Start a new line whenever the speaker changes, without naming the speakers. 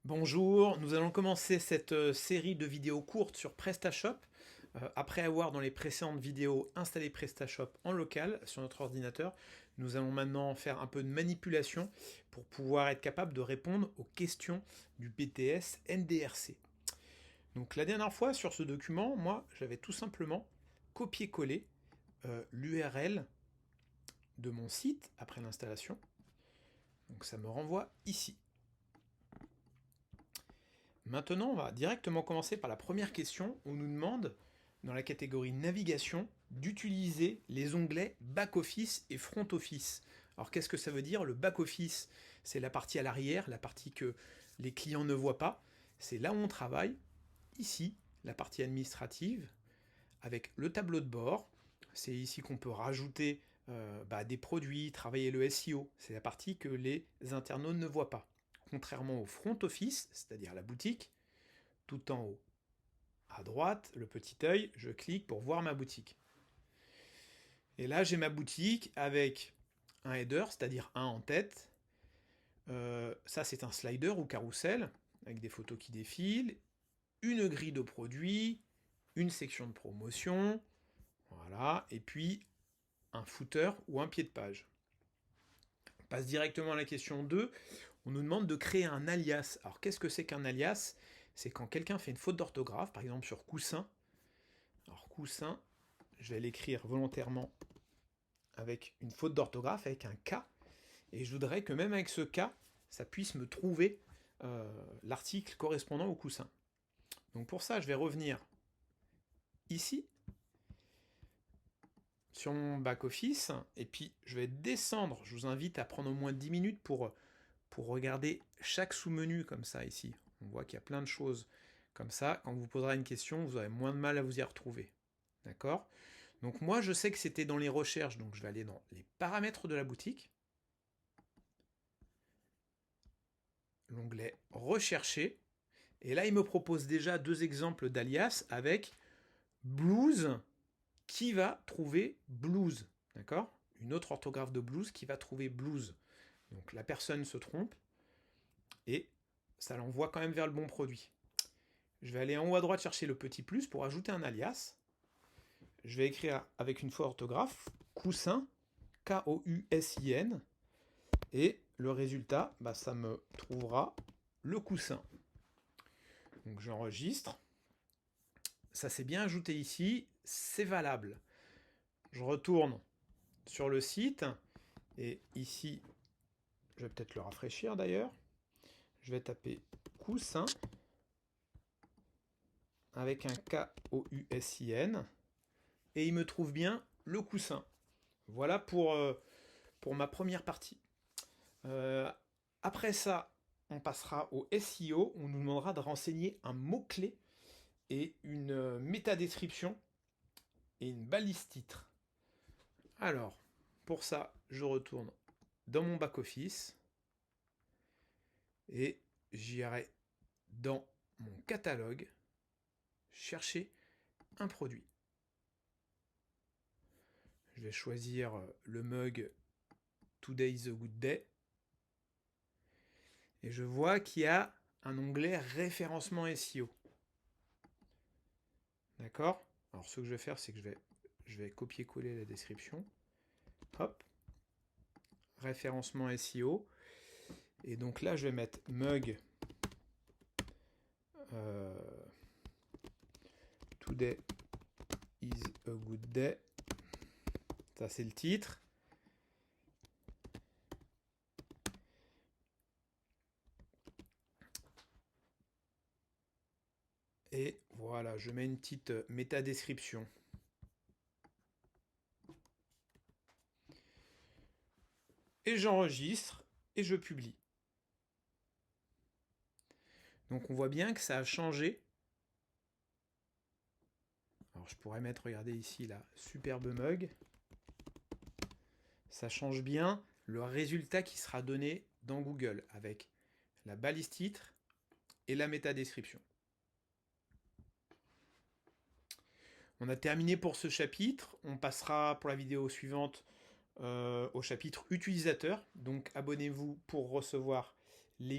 Bonjour, nous allons commencer cette série de vidéos courtes sur PrestaShop. Après avoir dans les précédentes vidéos installé PrestaShop en local sur notre ordinateur, nous allons maintenant faire un peu de manipulation pour pouvoir être capable de répondre aux questions du BTS NDRC. Donc la dernière fois sur ce document, moi j'avais tout simplement copié-collé l'URL de mon site après l'installation. Donc ça me renvoie ici. Maintenant, on va directement commencer par la première question. On nous demande, dans la catégorie navigation, d'utiliser les onglets back-office et front-office. Alors qu'est-ce que ça veut dire? Le back-office, c'est la partie à l'arrière, la partie que les clients ne voient pas. C'est là où on travaille. Ici, la partie administrative, avec le tableau de bord. C'est ici qu'on peut rajouter des produits, travailler le SEO. C'est la partie que les internautes ne voient pas. Contrairement au front office, c'est-à-dire la boutique, tout en haut à droite, le petit œil, je clique pour voir ma boutique. Et là, j'ai ma boutique avec un header, c'est-à-dire un en tête. Ça, c'est un slider ou carrousel, avec des photos qui défilent, une grille de produits, une section de promotion, voilà, et puis un footer ou un pied de page. On passe directement à la question 2. On nous demande de créer un alias. Alors qu'est-ce que c'est qu'un alias? C'est quand quelqu'un fait une faute d'orthographe, par exemple sur coussin. Alors coussin, je vais l'écrire volontairement avec une faute d'orthographe, avec un K. Et je voudrais que même avec ce K, ça puisse me trouver l'article correspondant au coussin. Donc pour ça, je vais revenir ici, sur mon back-office, et puis je vais descendre. Je vous invite à prendre au moins 10 minutes pour regarder chaque sous-menu comme ça ici. On voit qu'il y a plein de choses comme ça. Quand vous poserez une question, vous aurez moins de mal à vous y retrouver. D'accord? Donc moi, je sais que c'était dans les recherches, donc je vais aller dans les paramètres de la boutique. L'onglet Rechercher. Et là, il me propose déjà deux exemples d'alias avec blues qui va trouver blues. D'accord? Une autre orthographe de blues qui va trouver blues. Donc la personne se trompe et ça l'envoie quand même vers le bon produit. Je vais aller en haut à droite chercher le petit plus pour ajouter un alias. Je vais écrire avec une faute d'orthographe coussin, K-O-U-S-I-N, et le résultat, ça me trouvera le coussin. Donc j'enregistre. Ça s'est bien ajouté ici, c'est valable. Je retourne sur le site, et ici, je vais peut-être le rafraîchir d'ailleurs. Je vais taper coussin, avec un K-O-U-S-I-N, et il me trouve bien le coussin. Voilà pour ma première partie. Après ça, on passera au SEO. On nous demandera de renseigner un mot-clé et une métadescription et une balise titre. Alors, pour ça, je retourne dans mon back-office et j'irai dans mon catalogue chercher un produit. Je vais choisir le mug Today's a Good Day. Et je vois qu'il y a un onglet référencement SEO. D'accord? Alors ce que je vais faire, c'est que je vais copier-coller la description. Hop. Référencement SEO. Et donc là, je vais mettre mug Today is a good day. Ça, c'est le titre. Et voilà, je mets une petite métadescription. Et j'enregistre et je publie. Donc on voit bien que ça a changé. Alors je pourrais mettre, regardez ici, la superbe mug. Ça change bien le résultat qui sera donné dans Google avec la balise titre et la métadescription. On a terminé pour ce chapitre. On passera pour la vidéo suivante au chapitre utilisateur. Donc abonnez-vous pour recevoir les vidéos.